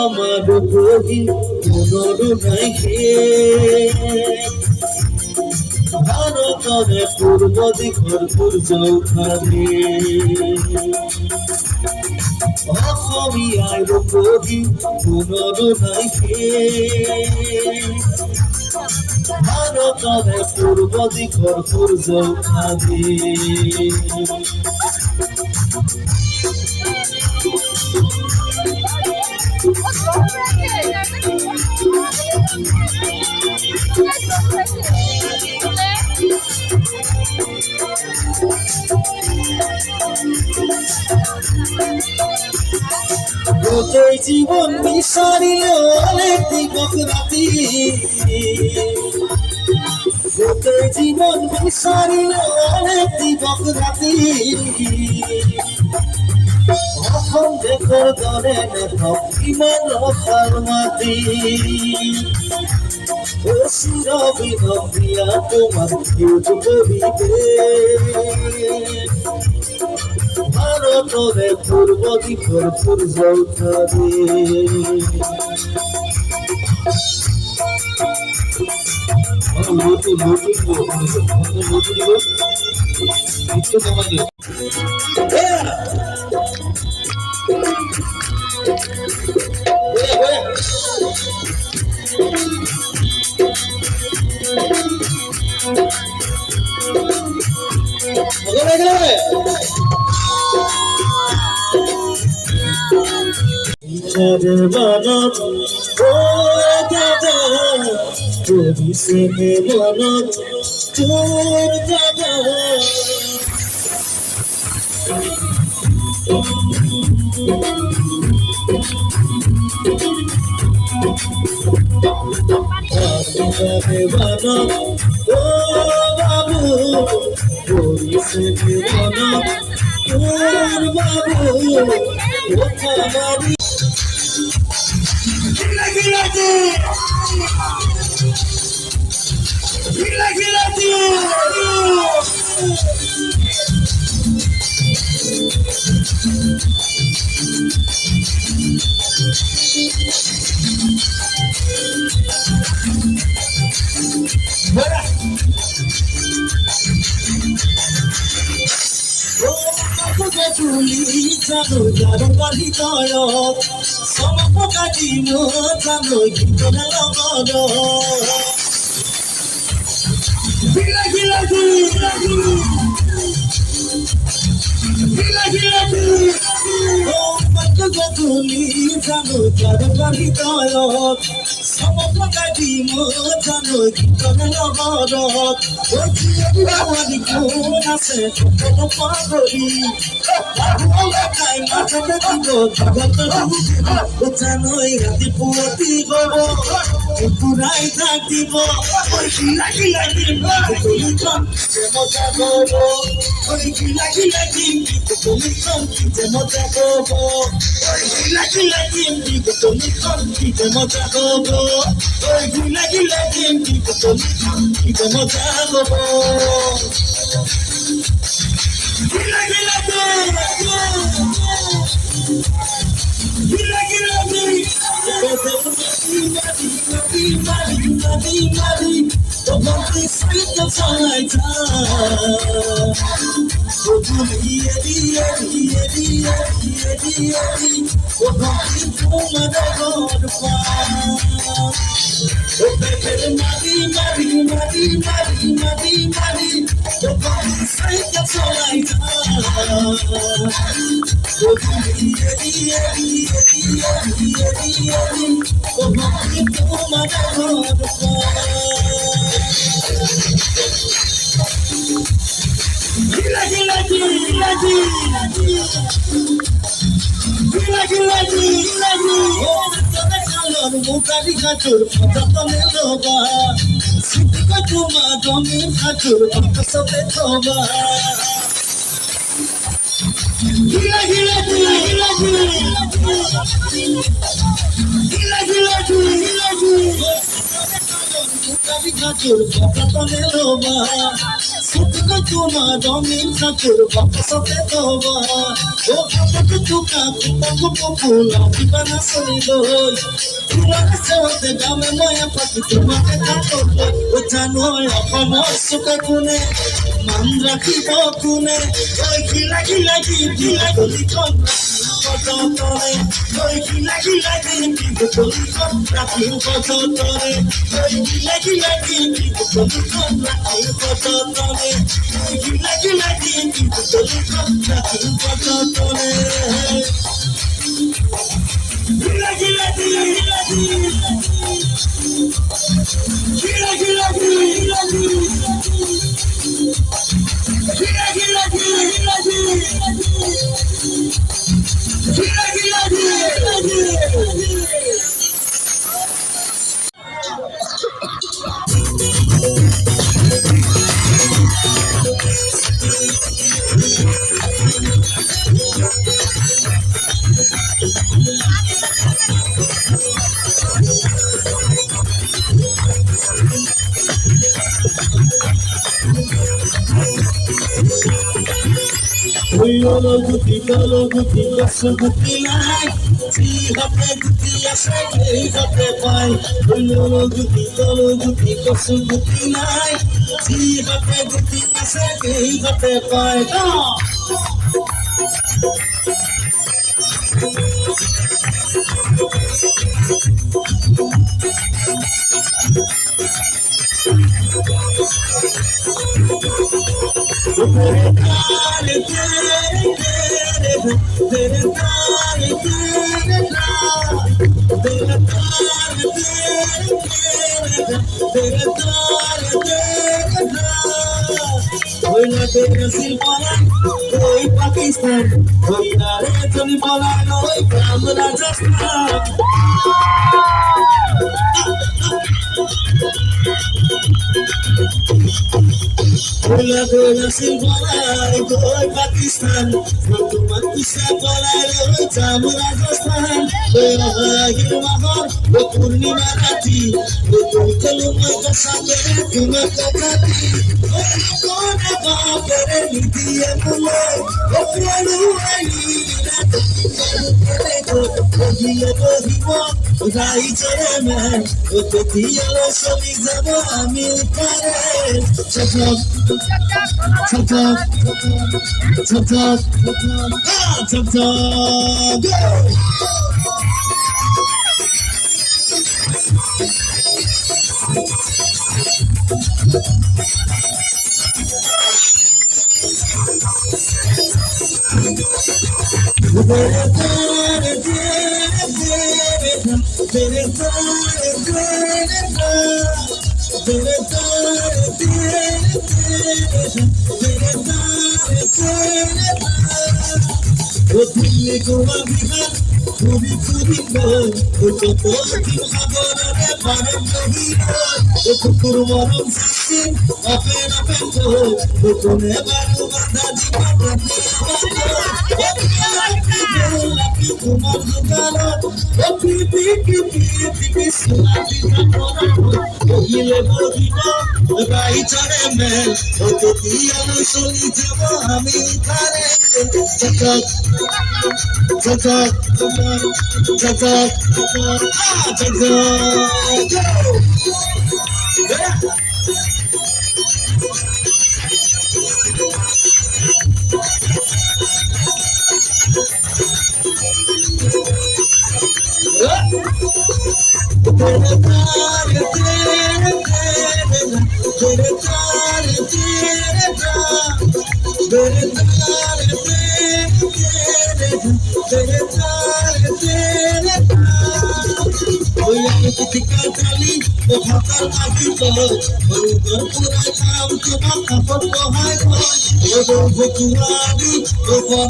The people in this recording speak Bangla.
আমার প্রতি পুনরু নাইকে ভারতরে পূর্ব দিগর সূর্যখানে অসমীয়ার প্রতি পুনরু নাইকে ভারতরে পূর্ব দিগর সূর্যখানে গোটেই জীবন বিচারিলে অনেক দিবস রাতি গোটেই জীবন বিচারিলে অনেক দিবস রাতি অসম দেশৰ দৰে নেথাক ইমান ৰসাৰ মাটি চিৰ বিনন্দিয়া তোমাৰ সেউজ পৰিৱেশ ভাৰতৰে পূৰ্ব দিশৰ সূৰ্য উঠাৰে মনত কৰিছে মনত তোৰ দাদা মনত বাবু কৰিছে মনত তোৰ বাবু কথা মাৰি পুরাই থাকিব লাগি লাগিম তুলিখন যে মজা হব লাগি লাগিম তুলিখন যে মজা হব লাগি লাগিম তুলিখন যে মজা হব লাগি লাগিম তুলিখন যে মজা হব Muka di kacur, foto pemelo ba. তোমার রঙের ঠাকুর বাক্সতে থবা গিলা গিলা গিলা গিলা গিলা গিলা গিলা গিলা ঠাকুর বাক্সতে থবা সুতক তোমার রঙের ঠাকুর বাক্সতে থবা ও আপক তুকা কুপক ফুলা দিবানা সই গই তোমার সেওতে গামে মায়া পাখি তোমাকে কাটলো ও জানো অপমর সুখ গুনে মান রাখিব কোনে ওই গিলা গিলা গিলা গলি কোন কতরে ওই গিলা গিলা গলি কোন রাখিব কতরে ওই গিলা গিলা গলি কোন রাখিব কতরে ওই গিলা গিলা গলি কোন রাখিব কতরে gila gila gila gila gila gila gila gila gila gila Yolo guti kaso guti lai, si hope guti ase ei hope pai. Yolo guti kaso guti lai, si hope guti ase ei hope pai. Koi Pakistan, koi nare choli bola koi Gram Rajasthan. Bola bola silbola koi Pakistan, tumat bisa bola koi Gram Rajasthan. Bahir mahar, purnima rati, kaluma kasame tumat kati. Kona baapare nidiya mulai, opranu ai na Ohiya bohiwa, rai chore mein, otiya lo soli zabo ami pare. Chak chak, chak chak, chak chak, go. Dilli Goa Bihar, Puri Puri Boy, Koto Kim Haborane Param Bahira, Kukur Waram Sassin, Apen Apen Boy, Kone Baru Banda Jima Kumar Dugala, Piti Piti Sulati Kapora, Ohile Bohina, Rai Chare Mel, Otiya no Soli Jabo Ami Thare. Chak chak, chak chak, chak chak, chak chak, go! তোমার